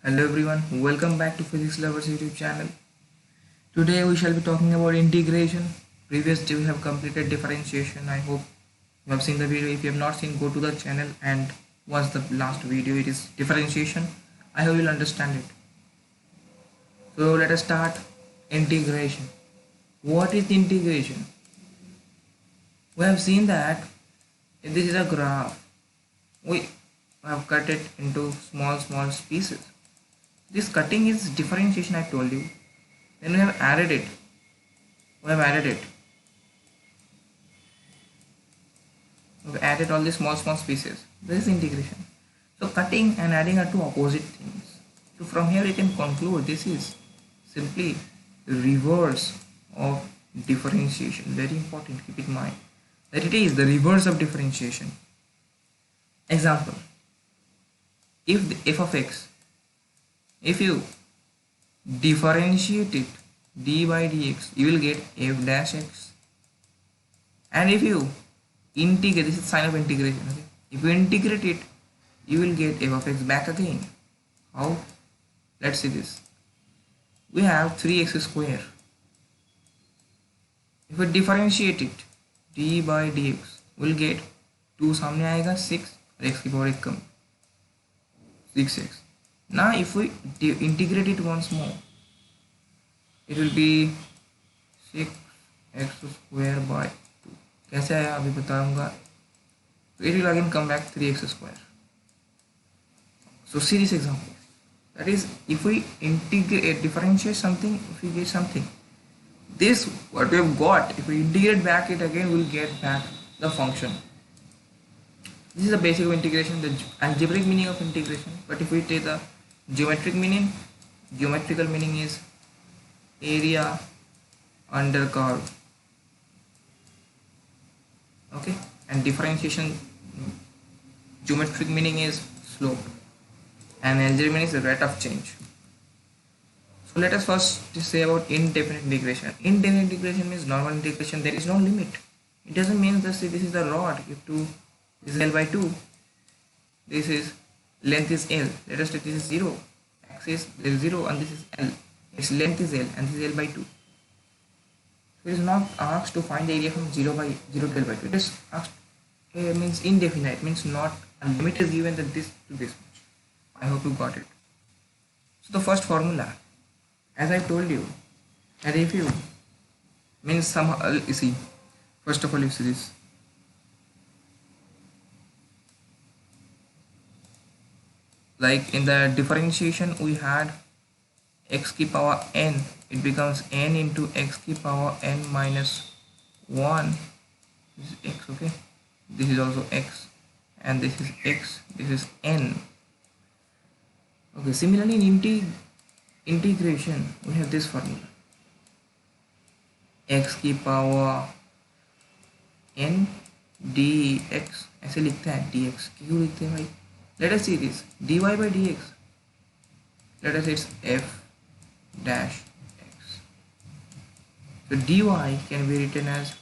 Hello everyone, welcome back to Physics Lovers YouTube channel. Today we shall be talking about integration. Previously we have completed differentiation. I hope you have seen the video. If you have not seen, go to the channel and watch the last video. It is differentiation. I hope you will understand it. So let us start integration. What is integration? We have seen that if this is a graph, we have cut it into small pieces. This cutting is differentiation, I told you. Then we have added it. We have added all these small pieces. This is integration. So cutting and adding are two opposite things. So from here you can conclude this is simply the reverse of differentiation. Very important, keep in mind that it is the reverse of differentiation. Example, if the f of x, if you differentiate it d by dx, you will get f dash x. And if you integrate, this is sign of integration, okay? If you integrate it, you will get f of x back again. How? Let's see this. We have 3x square. If we differentiate it, d by dx, we'll get 2 सामने आएगा 6 और x की power 1 come 6x. Now if we integrate it once more, it will be 6x square by 2. कैसे आया अभी बताऊंगा. So it will again come back 3x square. So see this example. That is, if we integrate, differentiate something, if we get something, this what we have got, if we integrate back it again, we will get back the function. This is the basic of integration, the algebraic meaning of integration. But if we take the geometrical meaning is area under curve. Okay, and differentiation geometric meaning is slope, and algebraic meaning is the rate of change. So let us first say about indefinite integration. Indefinite integration means normal integration. There is no limit. It doesn't mean that this is the rod. If this is L by 2, this is length is L. Let us take this is 0. Axis there is 0 and this is L. Its length is L and this is L by 2. So it is not asked to find the area from 0 to L by 2. It is asked means indefinite, means not a limit is given that this to this much. I hope you got it. So the first formula, as I told you, that if you means somehow you see, first of all you see this. Like in the differentiation we had x की power n, it becomes n into x की power n minus 1. This is x, okay? This is also x, and this is x, this is n. Okay, similarly in integration we have this formula, x की power n dx. ऐसे लिखते हैं dx, क्यों लिखते हैं भाई? Let us see this dy by dx. Let us say it's f dash x. So dy can be written as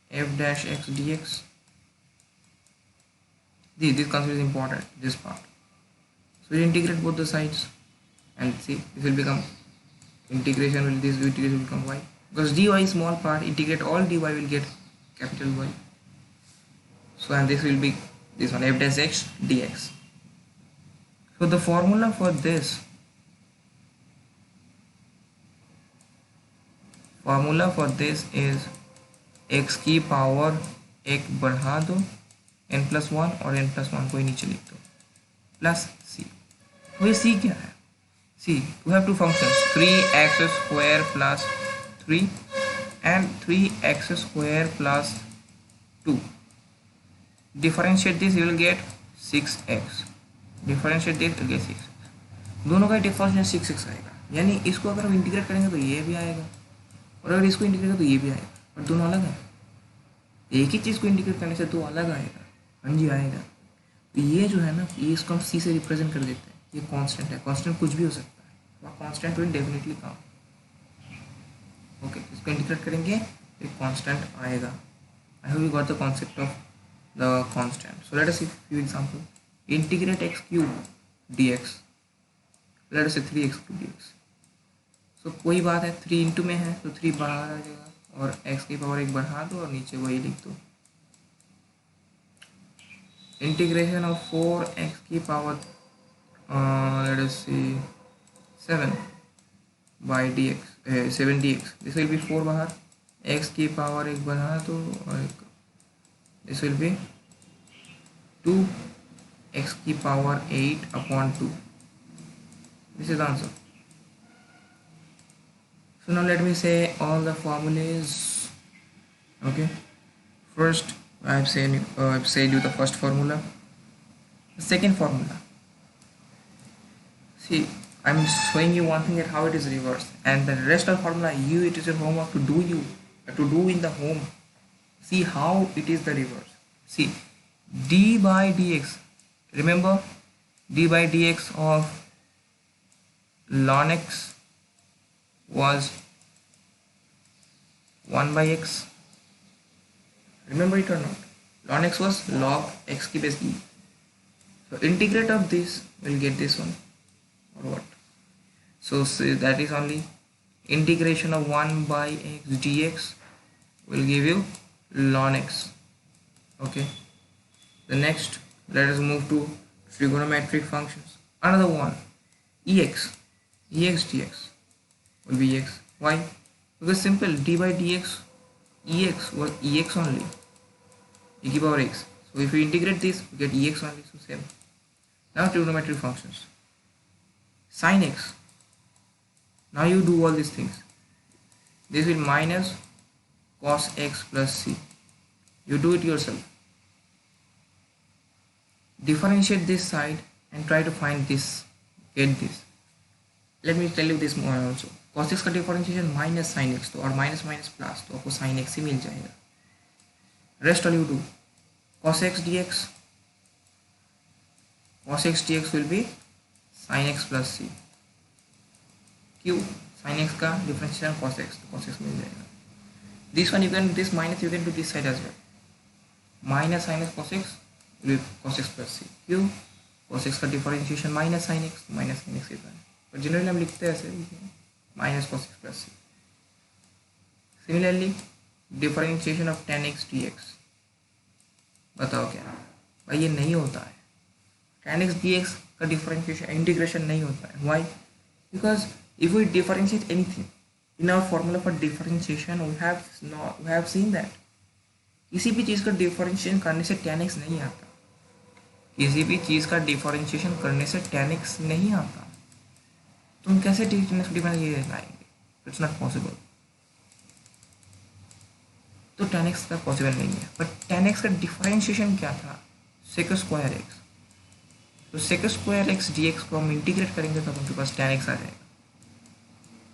f dash x dx. This concept is important, this part. So we integrate both the sides and see this will become integration will become y, because dy is small part, integrate all dy will get capital Y. So and this will be this one f dash x dx. So the formula for this is x की power एक बढ़ा दो n plus 1 और n plus 1 को ही नीचे लिख दो plus c. वही c क्या है? c, we have two functions, 3x square plus 3 and 3x square plus 2. Differentiate this, you will get 6x. Differentiate this, you will get 6. दोनों का डिफरेंशियल 6 आएगा, यानी इसको अगर हम इंटीग्रेट करेंगे तो ये भी आएगा और अगर इसको इंटीग्रेट करेंगे तो ये भी आएगा, और दोनों अलग है. एक ही चीज़ को इंटीग्रेट करने से दो अलग आएगा. हाँ जी आएगा. तो ये जो है ना, ये इसको हम सी से रिप्रेजेंट कर देते हैं. ये कांस्टेंट है, कांस्टेंट कुछ भी हो सकता है, वहाँ constant will definitely come. Okay, इसको इंटीग्रेट करेंगे तो कांस्टेंट आएगा. I hope you got the concept of the constant. So let us see few example. Integrate x cube dx. Let say 3x dx। सो कोई बात है 3 इंटू में है तो 3 बाहर आ जाएगा और x की पावर 1 बढ़ा दो और नीचे वही लिख दो। इंटीग्रेशन ऑफ 4x की power let us see 7 by dx 7 dx, this will be 4 बाहर, x की पावर 1 बढ़ा दो और एक, दिस विल बी 2 x की power 8 upon 2. This is the answer. So now let me say all the formulas. Okay, first I've said you the first formula. The second formula, see, I'm showing you one thing that how it is reversed, and the rest of formula it is your homework to do in the home. See how it is the reverse. See, d by dx, remember d by dx of ln x was 1 by x, remember it or not? Ln x was log x की base e, so integrate of this will get this one or what. So that is only integration of 1 by x dx will give you ln x. Okay, the next, let us move to trigonometric functions. Another one, ex dx will be x. Why? Because simple, d by dx ex was ex only, e की power x. So if you integrate this, you get ex only. So same. Now trigonometric functions. Sin x. Now you do all these things. This will minus cos x plus c. You do it yourself. Differentiate this side and try to find this, get this. Let me tell you this more also. cos x का differentiation minus sine x, तो और minus minus plus, तो आपको sine x ही मिल जाएगा. Rest all you do cos x dx. cos x dx will be sin x plus c. क्यों? sin x का differentiation cos x, तो cos x मिल जाएगा. This one you can, this minus you can do this side as well. Minus sin x cos x will be cos x plus c. क्यों? cos x का differentiation minus sin x, minus sin x होता है, पर generally हम लिखते हैं ऐसे minus cos x plus c. Similarly differentiation of tan x dx, बताओ क्या? भाई ये नहीं होता है. tan x dx का डिफरेंशिएशन इंटीग्रेशन नहीं होता है. Why? Because if we differentiate anything in our formula for differentiation, we have seen that किसी भी चीज़ का डिफरेंशिएशन करने से tan x नहीं आता. किसी भी चीज़ का डिफरेंशिएशन करने से tan x नहीं आता. तुम कैसे डिफरेंशिएशन लाएंगे? It's not possible. तो tan x का पॉसिबल नहीं है. बट tan x का डिफरेंशिएशन क्या था? sec square x. तो sec स्क्वायर x dx को हम इंटीग्रेट करेंगे तो उनके पास tan x आ जाएगा.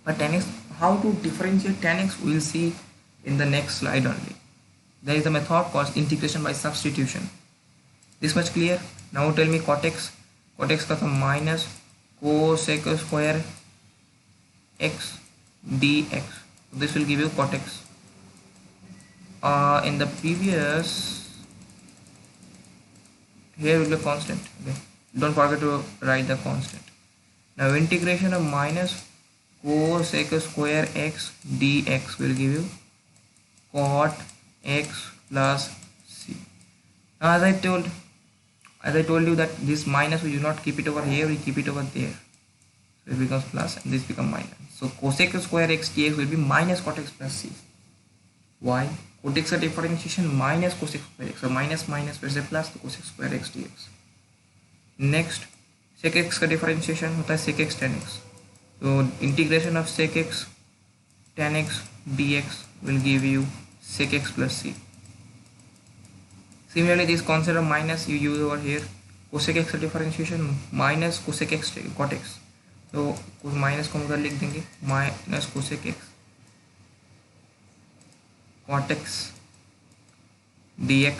But tan x, how to differentiate tan x, we will see in the next slide only. There is a method called integration by substitution. This much clear? Now tell me cot x. Cot x का था minus cosec square x dx. This will give you cot x. In the previous, here will be a constant. Okay, don't forget to write the constant. Now integration of minus cosec square x dx will give you cot x plus c. Now as I told you that this minus, we do not keep it over here, we keep it over there, so it becomes plus and this becomes minus. So cosec square x dx will be minus cot x plus c. Why? cot x का differentiation minus cosec square x, और minus minus फिर से plus, तो cosec square x dx. Next sec x का differentiation होता है sec x tan x. So integration of sec x tan x dx will give you sec x plus c. Similarly, this concept of minus you use over here. cosec x का differentiation minus cosec x cot x. तो minus को उधर लिख देंगे, minus cosec x cot x dx.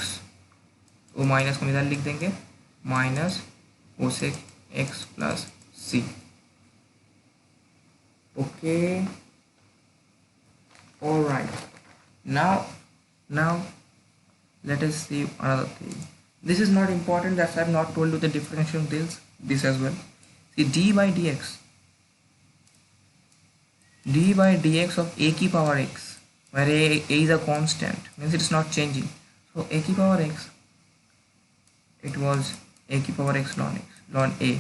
तो minus को इधर लिख देंगे, minus cosec x plus c. Okay, all right. Now let us see another thing. This is not important, that's why I have not told you the differential of this as well. See, d by dx, d by dx of a की power x, where a is a constant, means it is not changing. So a की power x, it was a की power x ln a.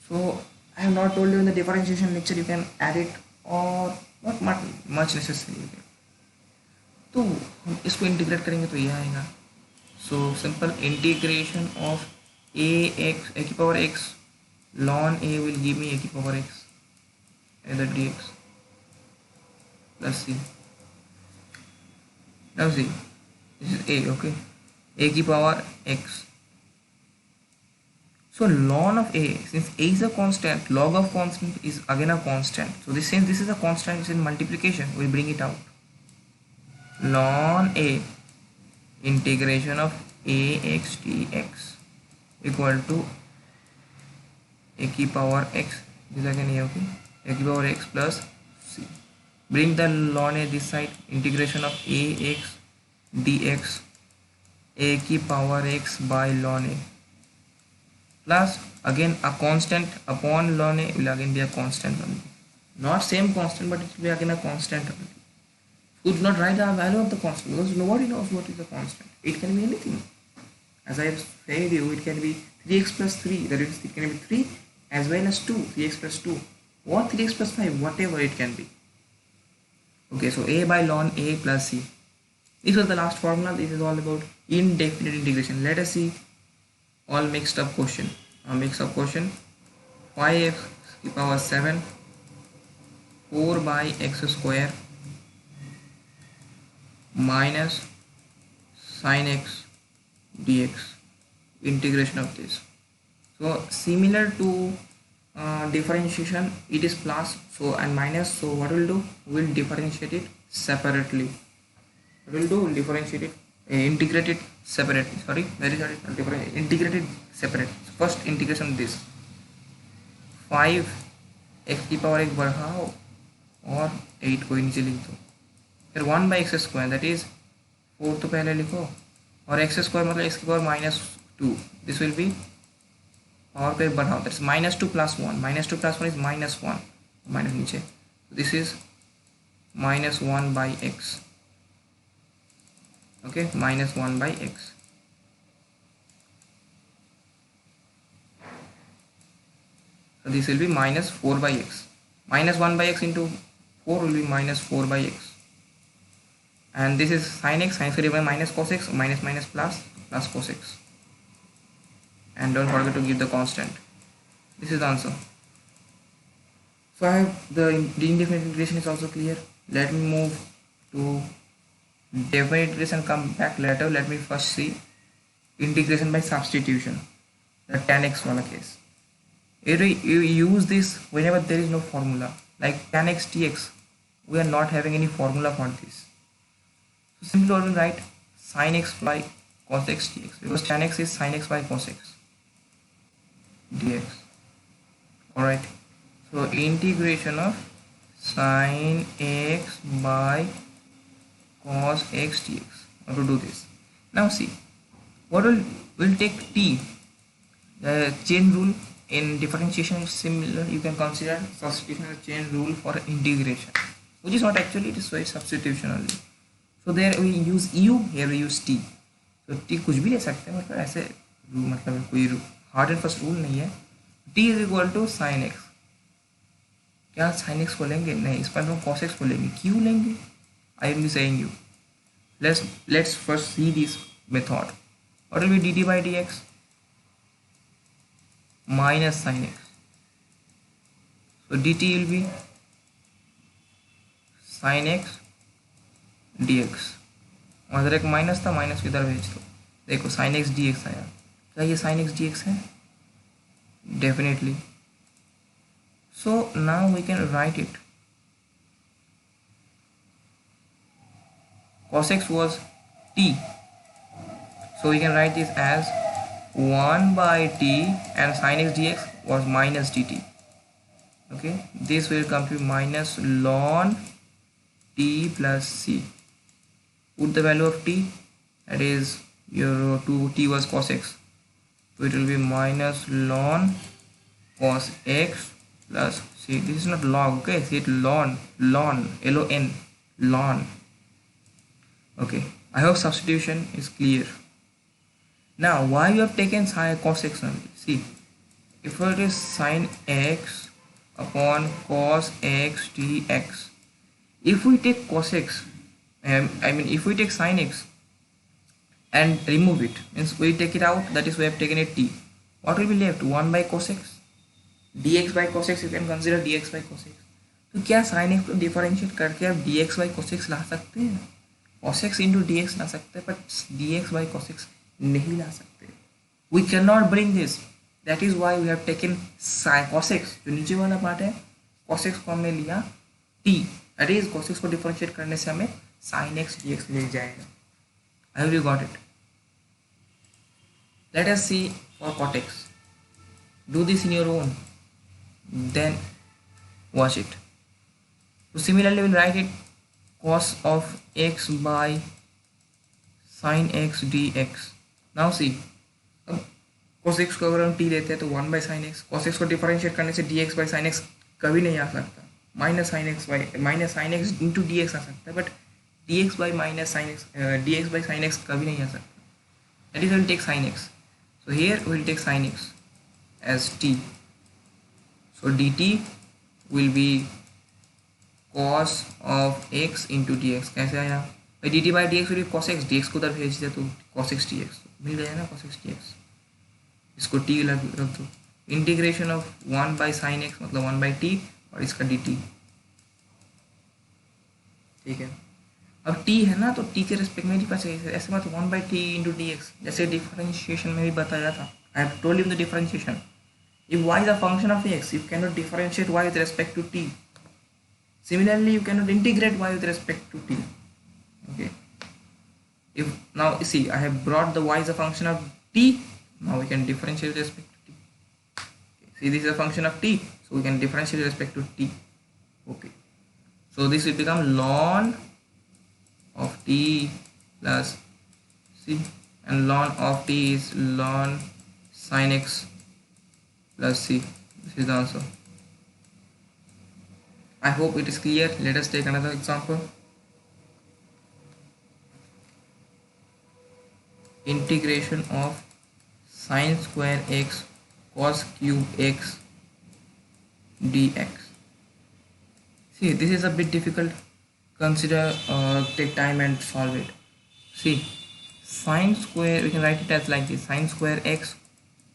So I have not told you in the differentiation lecture you can add it or not much necessary. तो हम इसको integrate करेंगे तो ये आएगा. So simple integration of a x a की power x ln a will give me a की power x either dx plus c. Now see, this is a, okay, a की power x. So ln of a, since a is a constant, log of constant is again a constant. So this, since this is a constant, it's in multiplication, we bring it out. Ln a integration of ax dx equal to a की power x, this again a, okay, a की power x plus c. Bring the ln a this side, integration of ax dx a की power x by ln a plus again a constant upon ln a will again be a constant only. Not same constant, but it will be again a constant only. We do not write the value of the constant because nobody knows what is the constant. It can be anything. As I have said you, it can be 3x plus 3, that is, it can be 3 as well as 2, 3x plus 2, or 3x plus 5, whatever it can be. Okay, so a by ln a plus c. This was the last formula. This is all about indefinite integration. Let us see all mixed up question. Mixed up question: 5x की power 7 4 by x square minus sin x dx, integration of this. So similar to differentiation, it is plus, so and minus. So what we'll do, we'll differentiate it separately. What we'll do, we'll differentiate it, integrate it separately. Integrate it separate. So first integration of this 5 x की power 1 बढ़ाओ और 8 को नीचे लिख दो. फिर 1 by x square, that is 4 तो पहले लिखो, और x square मतलब x की power -2. This will be power पे बढ़ाओ, that's -2 plus 1. -2 plus 1 is -1. Minus नीचे, this is -1 by x. Okay, -1 by x. So this will be -4 by x. -1 by x into 4 will be -4 by x. And this is sin x, sin square by minus cos x, minus plus cos x. And don't forget to give the constant. This is the answer. So I have the indefinite integration is also clear. Let me move to definite integration, come back later. Let me first see integration by substitution, the tan x wala case. You use this whenever there is no formula, like tan x dx. We are not having any formula for this. So simply I will write sin x by cos x dx, because tan x is sin x by cos x dx. Alright, so integration of sin x by cos x dx. How to do this? Now see, what will take t. The chain rule in differentiation is similar. You can consider substitution as chain rule for integration, which is not actually, it is substitution only. So there we use u, here we use t. So t कुछ भी ले सकते हैं, मतलब ऐसे मतलब कोई hard and first rule नहीं है. t is equal to sine x. क्या साइन एक्स को लेंगे? नहीं, इस पर हम कॉस एक्स को लेंगे. क्यों लेंगे? I am be saying you. Let's first see this method. What will be dt by dx? Minus sin x. So dt will be sin x dx. उधर एक माइनस था, माइनस इधर भेज दो. देखो sin x dx आया. क्या ये sin x dx है? Definitely. So now we can write it. Cos x was t, so we can write this as 1 by t, and sin x dx was minus dt. Okay, this will come to minus ln t plus c. Put the value of t, that is your 2t was cos x, so it will be minus ln cos x plus, see, this is not log, okay, see it ln, ln, ln. Okay, I hope substitution is clear. Now why you have taken sine cos x only? See, if it is sine x upon cos x dx, if we take cos x, if we take sine x and remove it, means we take it out, that is we have taken a t, what will be left? 1 by cos x, dx by cos x, you can consider dx by cos x. तो क्या sine x को differentiate करके आप dx by cos x ला सकते हैं? cos x into dx ला सकते हैं, but dx by cos x नहीं ला सकते. We can not bring this, that is why we have taken cos x, जो नीचे वाला पार्ट है cos x को हमने लिया t, that is cos x को डिफरेंशिएट करने से हमें sin x dx मिल जाएगा. आई hope you got it. Let us see for cot x. Do this in your own, then watch it. So similarly, we'll write it cos of x by sin x dx. Now see, अब cos x को अगर हम t लेते हैं तो 1 by sin x, cos x को differentiate करने से dx by sin x कभी नहीं आ सकता, minus sin x into dx आ सकता है, but dx by sin x कभी नहीं आ सकता. That is, we'll take sin x. So here we will take sin x as t. So dt will be cos of x into dx. कैसे आया भाई? dt by dx will be cos x, dx को उधर भेज दिया तो cos x dx मिल गया ना, cos x dx. इसको t रख दो. Integration of 1 by sin x मतलब 1 by t और इसका dt. ठीक है, अब t है ना, तो t के रिस्पेक्ट में पास ऐसे मत 1 by t into D x, जैसे डिफरेंशिएशन में भी बताया था. आई have told you the differentiation. If y is a function of x, you cannot differentiate y with respect to t. Similarly, you cannot integrate y with respect to t. Okay, if now see, I have brought the y as a function of t, now we can differentiate with respect to t. Okay. See, this is a function of t, so we can differentiate with respect to t. Okay, so this will become ln of t plus c, and ln of t is ln sin x plus c. This is the answer. I hope it is clear. Let us take another example. Integration of sin square x cos cube x dx. See, this is a bit difficult. Consider, take time and solve it. See, sin square, we can write it as like this, sin square x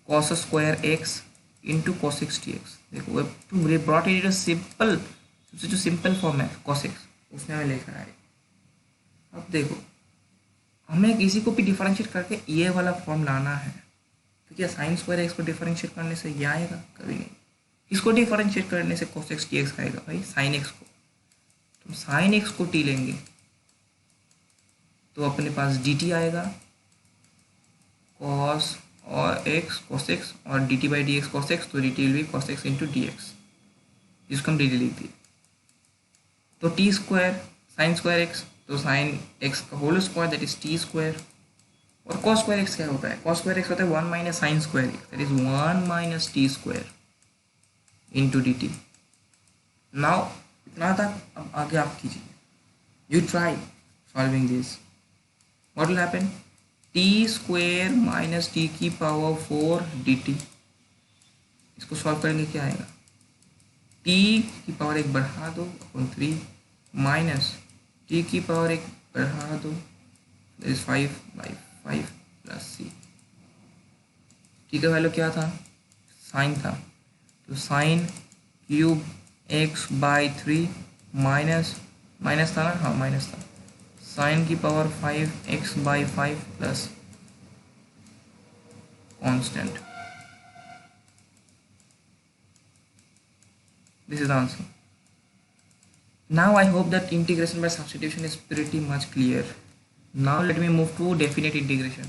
cos square x into cos x dx. देखो, we brought it into simple, सबसे जो simple form है cos x, उसमें हमें लेकर आए. अब देखो, हमें किसी को भी डिफरेंशिएट करके ये वाला फॉर्म लाना है, तो क्या साइन स्क्वायर एक्स को डिफरेंशिएट करने से ये आएगा? कभी नहीं. इसको डिफरेंशिएट करने से cos x dx आएगा भाई, साइन एक्स को. तो साइन एक्स को t लेंगे तो अपने पास dt आएगा, cos और x cos x, और dt by dx cos x, तो dt will be cos x into dx, जिसको हम dt लिख दिए. तो t square sine square x, तो साइन एक्स का whole square, that is t square. और cos स्क्वायर एक्स क्या होता है? cos स्क्वायर एक्स होता है 1 minus sine square x, that is 1 minus t square into dt. Now इतना तक, अब आगे आप कीजिए. You try solving this. What will happen? t square minus t की पावर 4 dt. इसको सॉल्व करेंगे, क्या आएगा? t की पावर एक बढ़ा दो अपॉन 3 माइनस t की पावर एक बढ़ा दो, that is 5 by 5 plus c. t का वैल्यू क्या था? साइन था, तो sine cube x by 3 minus, minus था ना, हाँ माइनस था, साइन की power 5x by 5 plus constant. This is the answer. Now I hope that integration by substitution is pretty much clear. Now let me move to definite integration.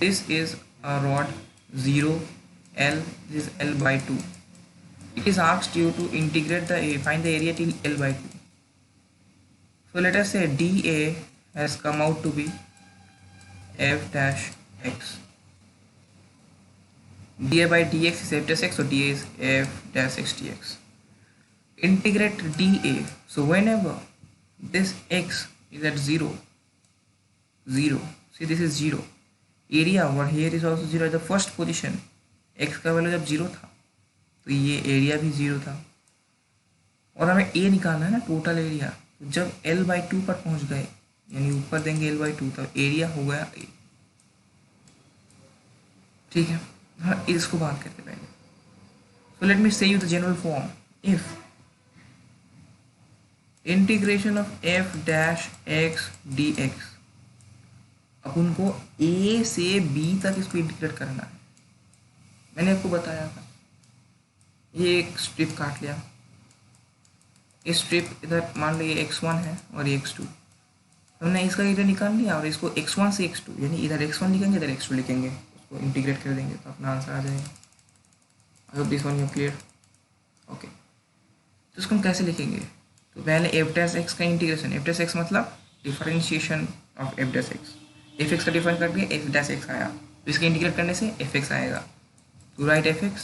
This is a rod 0 L, this is L by 2. It is asked you to integrate find the area till L by 2. So let us say dA has come out to be f dash x. dA by dx is f dash x, so dA is f dash x dx. Integrate dA, so whenever this x is at 0, 0, see this is 0, area over here is also 0 at the first position. x का value जब 0 था तो ये area भी 0 था, और हमें a निकालना है ना, टोटल एरिया। तो जब l/2 पर पहुंच गए, यानी ऊपर देंगे l/2, तब एरिया हो गया a। ठीक है, हाँ इसको बात करते पहले। सो लेट मी से you the general form. If integration of f dash x dx, अब उनको a से b तक इसको इंटीग्रेट करना है। मैंने आपको बताया था, ये एक स्ट्रिप काट लिया, इस स्ट्रिप इधर मान लो ये x1 है और ये x2, हमने इसका इधर निकाल लिया और इसको x1 से x2, यानी इधर x1 लिखेंगे इधर x2 लिखेंगे, उसको इंटीग्रेट कर देंगे तो अपना आंसर आ जाएगा। I hope this one you clear. Okay, तो इसको हम कैसे लिखेंगे? तो पहले f डैश x का इंटीग्रेशन, f डैश x मतलब differentiation of f dash x, F x का डिफरेंस करके f डैश x आया, तो इसके इंटीग्रेट करने से f x आएगा। तो right f x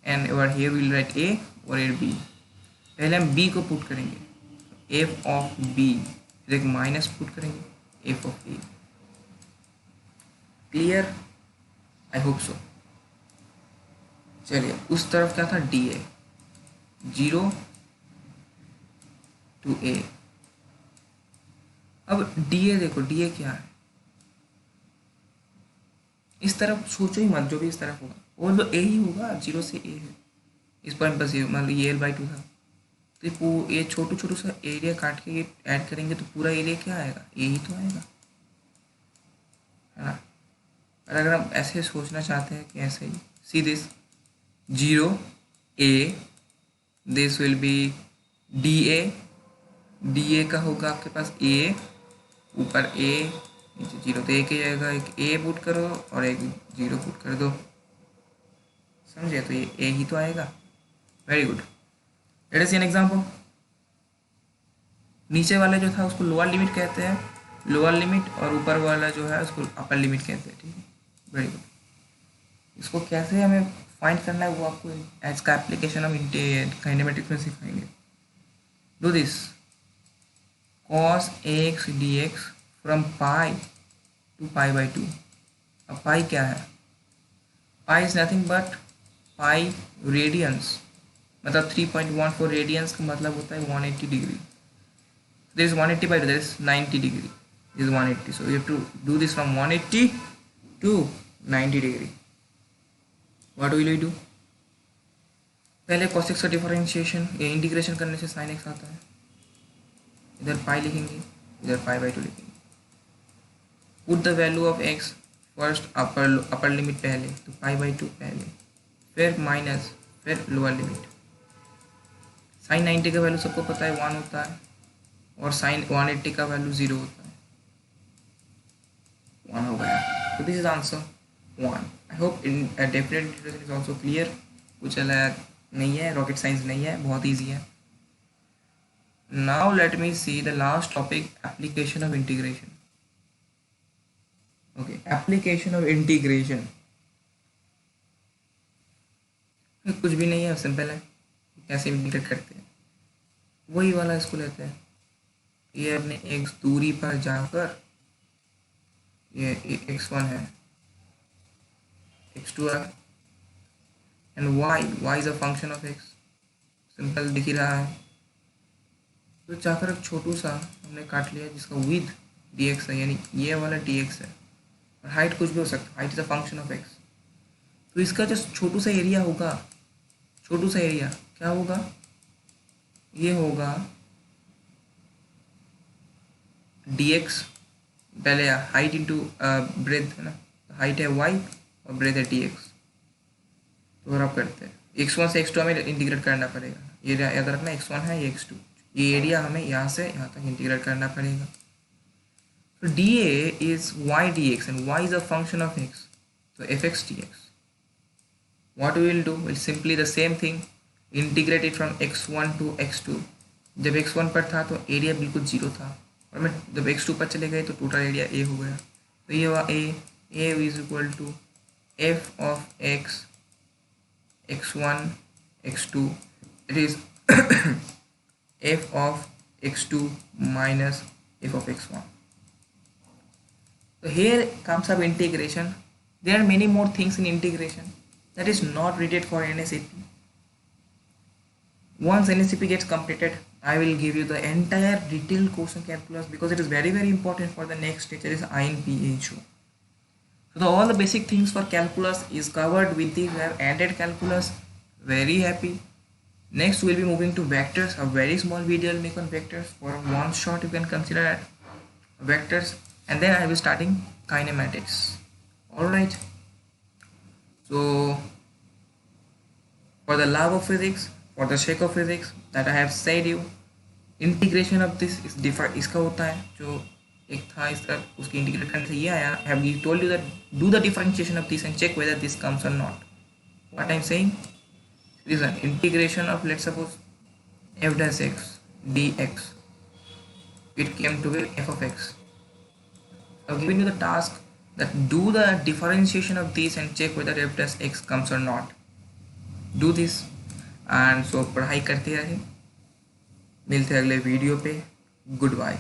and over here will write a और here b। पहले हम b को पुट करेंगे, f ऑफ b, फिर एक माइनस पुट करेंगे f of a। Clear? I hope so. चलिए, उस तरफ क्या था, dA, 0 to a। अब dA देखो, dA क्या है, इस तरफ सोचो ही मत, जो भी इस तरफ होगा वो तो a ही होगा, 0 से a है। इस पॉइंट पर से मान लो ये l/2 था, तो ये छोटू छोटू सा एरिया काट के ये ऐड करेंगे तो पूरा एरिया क्या आएगा, a ही तो आएगा, है ना। और अगर हम ऐसे सोचना चाहते हैं कि ऐसे ही, see this 0 a, this will be dA, dA का होगा आपके पास a, ऊपर a, नीचे 0, तो एक ही आएगा, एक a पुट करो और एक 0 पुट कर दो, समझे, तो ये a ही तो आएगा। Very good. Let us see an example. नीचे वाला जो था उसको लोअर लिमिट कहते हैं, लोअर लिमिट, और ऊपर वाला जो है उसको अपर लिमिट कहते हैं। ठीक है, वेरी गुड। इसको कैसे हमें फाइंड करना है वो आपको एज का एप्लीकेशन हम काइनेमेटिक्स में सिखाएंगे। Do this cos x dx from pi to π/2। अब पाई क्या है, pi is nothing but pi radians, मतलब 3.14 रेडियंस का मतलब होता है 180 degree. There is 180 by there is 90 degree. This is 180. So you have to do this from 180 to 90 degree. What will you do? पहले cos x का differentiation या integration करने से sin x आता है, इधर पाई लिखेंगे, इधर π/2 लिखेंगे। Put the value of x first upper limit पहले, तो π/2 पहले, फिर माइनस, फिर लोअर लिमिट। sin 90 का वैल्यू सबको पता है 1 होता है, और sin 180 का वैल्यू 0 होता है, 1 हो गया। तो this is answer 1। I hope in definite integration is also clear. कुछ अलग नहीं है, रॉकेट साइंस नहीं है, बहुत ईजी है। Now let me see the last topic, application of integration. Okay, application of integration कुछ भी नहीं है, सिंपल है। कैसे इंटीग्रेट करते हैं वही वाला इसको लेते हैं, ये अपने x दूरी पर जाकर, ये x1 है, x2 है, and y is a function of x, simple दिख ही रहा है। तो जाकर एक छोटू सा हमने काट लिया जिसका विथ dx है, यानी ये वाला dx है, और हाइट कुछ भी हो सकता है, height is a function of x। तो इसका जो छोटू सा एरिया होगा, छोटू सा एरिया क्या होगा, ये होगा dx, पहले हाइट इंटू ब्रेथ है ना, हाइट है y और ब्रेथ है dx। तो अगर आप करते हैं x1 से x2 हमें इंटीग्रेट करना पड़ेगा, ये याद रखना, x1 है ये x2, ये एरिया हमें यहाँ से यहाँ तक इंटीग्रेट करना पड़ेगा। तो dA is y dx and y is a function of x, तो fx dx। what we will do, will simply the same thing, integrate it from x1 to x2। जब x1 पर था तो एरिया बिल्कुल 0 था, और मैं जब x2 पर चले गए तो टोटल एरिया a हो गया। तो ये हुआ a is equal to f of x, x1, x2, it is f of x2 minus f of x1. So here comes up integration. There are many more things in integration that is not needed for NSAP. Once NSAP gets completed, I will give you the entire detailed question calculus because it is very important for the next stage, that is INPHO. So all the basic things for calculus is covered with the, we have added calculus. Very happy. Next we'll be moving to vectors. A very small video I'll make on vectors. For one shot you can consider at vectors, and then I will be starting kinematics. Alright. So for the love of physics, for the sake of physics, that I have said you, integration of this इस differ इसका होता है जो एक था इसका, उसकी integrate करने से ये आया. I have told you that do the differentiation of this and check whether this comes or not. What I am saying, this is integration of let's suppose f dash x dx, it came to be f of x. I've given you the task that do the differentiation of this and check whether f dash x comes or not. Do this and so पढ़ाई करते रहे. मिलते हैं अगले video पे. Good bye.